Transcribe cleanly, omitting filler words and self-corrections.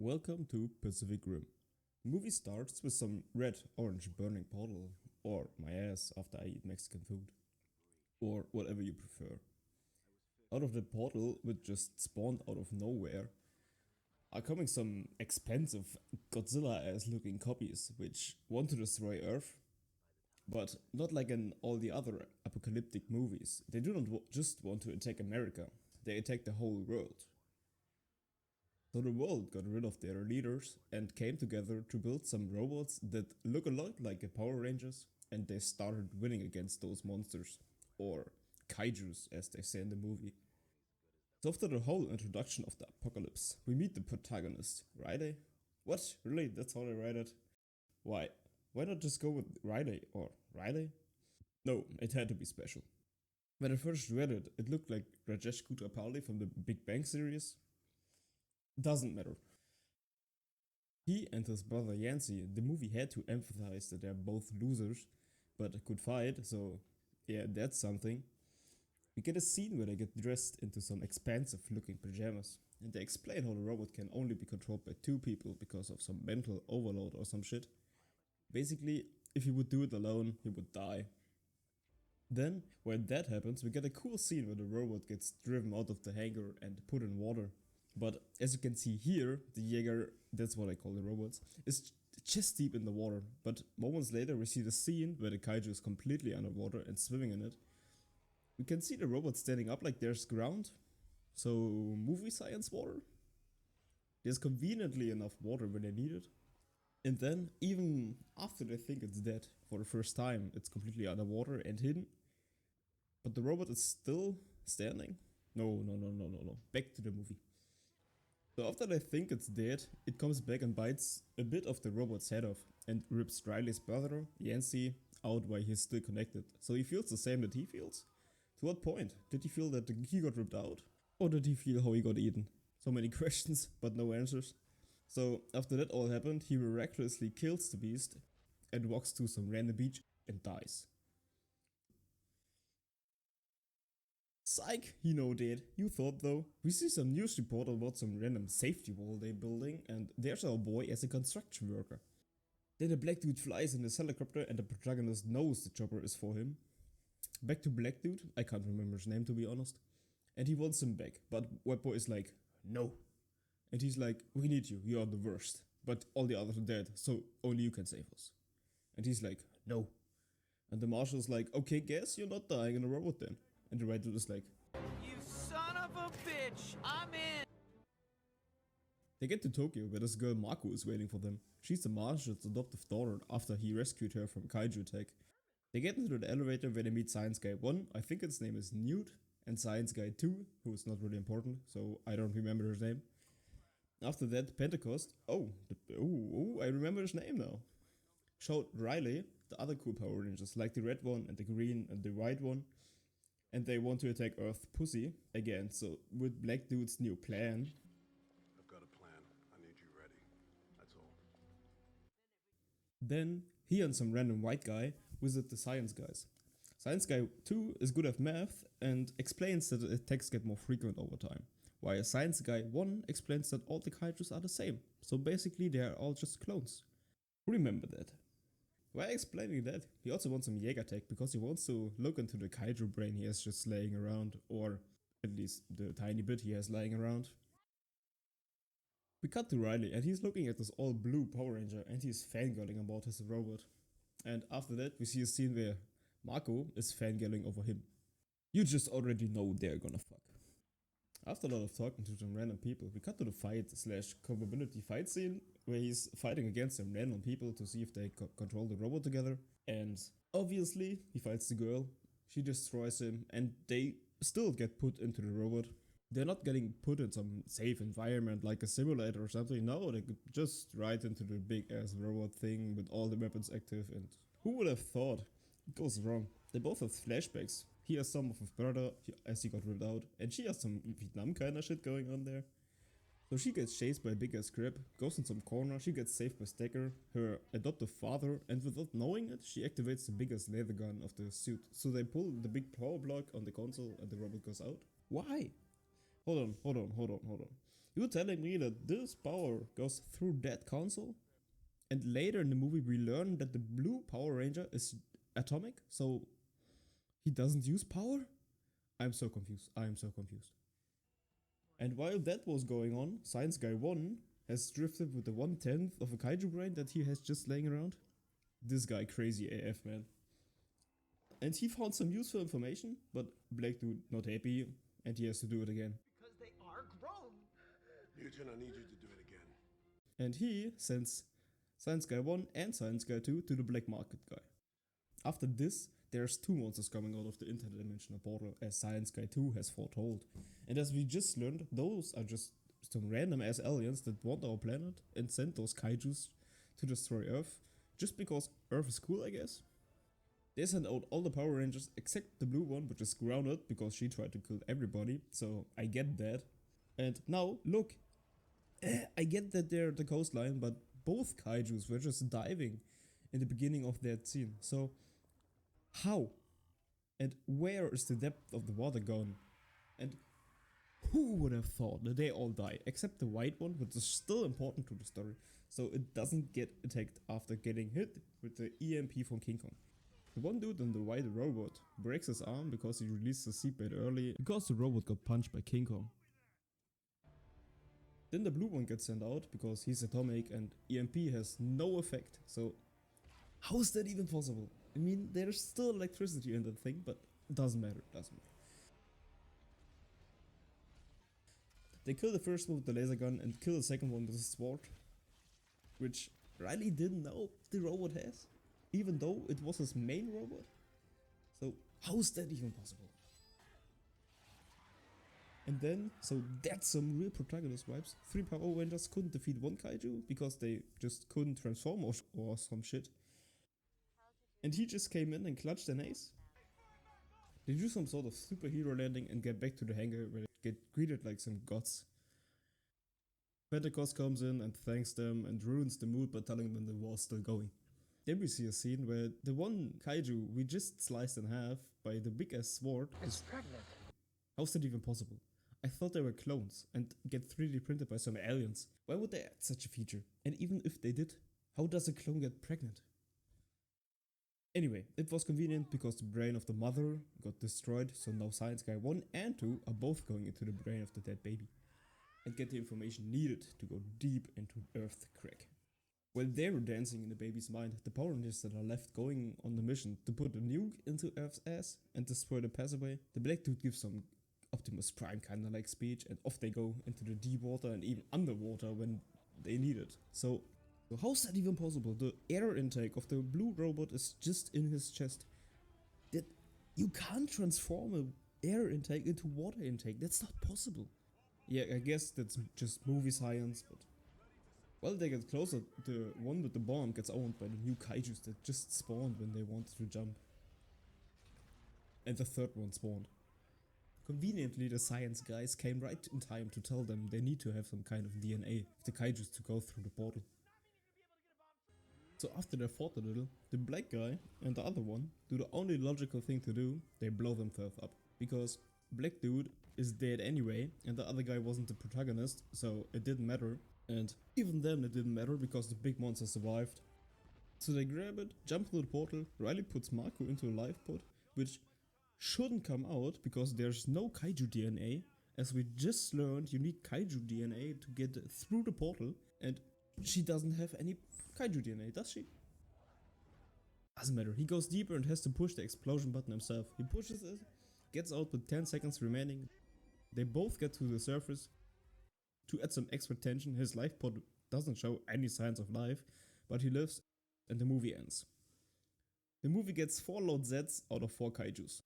Welcome to Pacific Rim. The movie starts with some red-orange burning portal, or my ass after I eat Mexican food, or whatever you prefer. Out of the portal, which just spawned out of nowhere, are coming some expensive Godzilla-ass looking copies which want to destroy Earth, but not like in all the other apocalyptic movies. They do not just want to attack America, they attack the whole world. So the world got rid of their leaders and came together to build some robots that look a lot like the Power Rangers, and they started winning against those monsters, or kaijus as they say in the movie. So after the whole introduction of the apocalypse, we meet the protagonist, Riley. What? Really? That's how they write it? Why? Why not just go with Riley or Riley? No, it had to be special. When I first read it, it looked like Rajesh Kutrapali from the Big Bang series. Doesn't matter. He and his brother Yancy, the movie had to emphasize that they're both losers, but could fight, so yeah, that's something. We get a scene where they get dressed into some expensive looking pajamas, and they explain how the robot can only be controlled by two people because of some mental overload or some shit. Basically, if he would do it alone, he would die. Then, when that happens, we get a cool scene where the robot gets driven out of the hangar and put in water. But as you can see here, the Jaeger, that's what I call the robots, is chest deep in the water. But moments later we see the scene where the kaiju is completely underwater and swimming in it. We can see the robot standing up like there's ground. So movie science water? There's conveniently enough water when they need it. And then, even after they think it's dead, for the first time, it's completely underwater and hidden. But the robot is still standing. No. Back to the movie. So after they think it's dead, it comes back and bites a bit of the robot's head off and rips Riley's brother, Yancy, out while he's still connected. So he feels the same that he feels? To what point? Did he feel that he got ripped out? Or did he feel how he got eaten? So many questions, but no answers. So after that all happened, he miraculously kills the beast and walks to some random beach and dies. Psych, he no dead. You thought though? We see some news report about some random safety wall they building, and there's our boy as a construction worker. Then a black dude flies in his helicopter and the protagonist knows the chopper is for him. Back to black dude, I can't remember his name to be honest. And he wants him back, but white boy is like, no. And he's like, we need you, you are the worst. But all the others are dead, so only you can save us. And he's like, no. And the marshal's like, okay, guess you're not dying in a robot then. And the white dude is like, you son of a bitch, I'm in! They get to Tokyo where this girl Mako is waiting for them. She's the marshal's adoptive daughter after he rescued her from kaiju attack. They get into the elevator where they meet Science Guy 1, I think its name is Newt, and Science Guy 2, who is not really important, so I don't remember his name. After that, Pentecost, I remember his name now, showed Riley, the other cool Power Rangers, like the red one and the green and the white one. And they want to attack Earth Pussy again, so with Black Dude's new plan. I've got a plan. I need you ready. That's all. Then he and some random white guy visit the Science Guys. Science Guy 2 is good at math and explains that the attacks get more frequent over time, while Science Guy 1 explains that all the kaijus are the same, so basically they are all just clones. Remember that. Why explaining that? He also wants some Jaeger tech because he wants to look into the kaiju brain he has just laying around, or at least the tiny bit he has lying around. We cut to Riley and he's looking at this all blue Power Ranger and he's fangirling about his robot. And after that we see a scene where Mako is fangirling over him. You just already know they're gonna fuck. After a lot of talking to some random people, we cut to the fight/probability fight scene where he's fighting against some random people to see if they control the robot together. And obviously, he fights the girl, she destroys him, and they still get put into the robot. They're not getting put in some safe environment like a simulator or something, no, they get just right into the big ass robot thing with all the weapons active, and who would have thought? It goes wrong. They both have flashbacks. He has some of his brother as he got ripped out, and she has some Vietnam kinda shit going on there. So she gets chased by a big ass crab, goes in some corner, she gets saved by Stacker, her adoptive father, and without knowing it, she activates the biggest laser gun of the suit. So they pull the big power block on the console and the robot goes out. Why? Hold on. You're telling me that this power goes through that console? And later in the movie we learn that the blue Power Ranger is atomic, so he doesn't use power? I'm so confused. I am so confused. And while that was going on, Science Guy 1 has drifted with the 1/10 of a kaiju brain that he has just laying around. This guy crazy AF, man. And he found some useful information, but Black Dude not happy, and he has to do it again. Because they are grown. Mutant, I need you to do it again. And he sends Science Guy 1 and Science Guy 2 to the Black Market guy. After this, there's two monsters coming out of the interdimensional portal, as Science Guy 2 has foretold. And as we just learned, those are just some random ass aliens that want our planet and send those kaijus to destroy Earth, just because Earth is cool, I guess. They send out all the Power Rangers except the blue one, which is grounded because she tried to kill everybody, so I get that. And now, look, I get that they're at the coastline, but both kaijus were just diving in the beginning of that scene, so how? And where is the depth of the water gone? And who would have thought that they all died, except the white one, which is still important to the story, so it doesn't get attacked after getting hit with the EMP from King Kong. The one dude in the white robot breaks his arm because he released the seatbelt early because the robot got punched by King Kong. Then the blue one gets sent out because he's atomic and EMP has no effect, so how is that even possible? I mean, there's still electricity in that thing, but it doesn't matter, They kill the first one with the laser gun and kill the second one with a sword, which Riley didn't know the robot has, even though it was his main robot. So how is that even possible? And then, so that's some real protagonist vibes. 3 Power Rangers couldn't defeat one kaiju because they just couldn't transform or some shit. And he just came in and clutched an ace. They do some sort of superhero landing and get back to the hangar where they get greeted like some gods. Pentecost comes in and thanks them and ruins the mood by telling them the war's still going. Then we see a scene where the one kaiju we just sliced in half by the big ass sword is pregnant. How's that even possible? I thought they were clones and get 3D printed by some aliens. Why would they add such a feature? And even if they did, how does a clone get pregnant? Anyway, it was convenient because the brain of the mother got destroyed, so now Science Guy 1 and 2 are both going into the brain of the dead baby and get the information needed to go deep into Earth's crack. While they were dancing in the baby's mind, the Power Rangers that are left going on the mission to put a nuke into Earth's ass and destroy the passageway, the black dude gives some Optimus Prime kinda like speech and off they go into the deep water and even underwater when they need it. So how's that even possible? The air intake of the blue robot is just in his chest. That you can't transform an air intake into water intake. That's not possible. Yeah, I guess that's just movie science, but while they get closer, the one with the bomb gets owned by the new kaijus that just spawned when they wanted to jump. And the third one spawned. Conveniently, the science guys came right in time to tell them they need to have some kind of DNA of the kaijus to go through the portal. So after they fought a little, the black guy and the other one do the only logical thing to do, they blow themselves up. Because black dude is dead anyway and the other guy wasn't the protagonist, so it didn't matter. And even then it didn't matter because the big monster survived. So they grab it, jump through the portal, Riley puts Marco into a life pod, which shouldn't come out because there's no kaiju DNA. As we just learned, you need kaiju DNA to get through the portal, and she doesn't have any kaiju DNA, does she? Doesn't matter, he goes deeper and has to push the explosion button himself. He pushes it, gets out with 10 seconds remaining. They both get to the surface. To add some extra tension, his life pod doesn't show any signs of life, but he lives and the movie ends. The movie gets 4 load Zs out of 4 kaijus.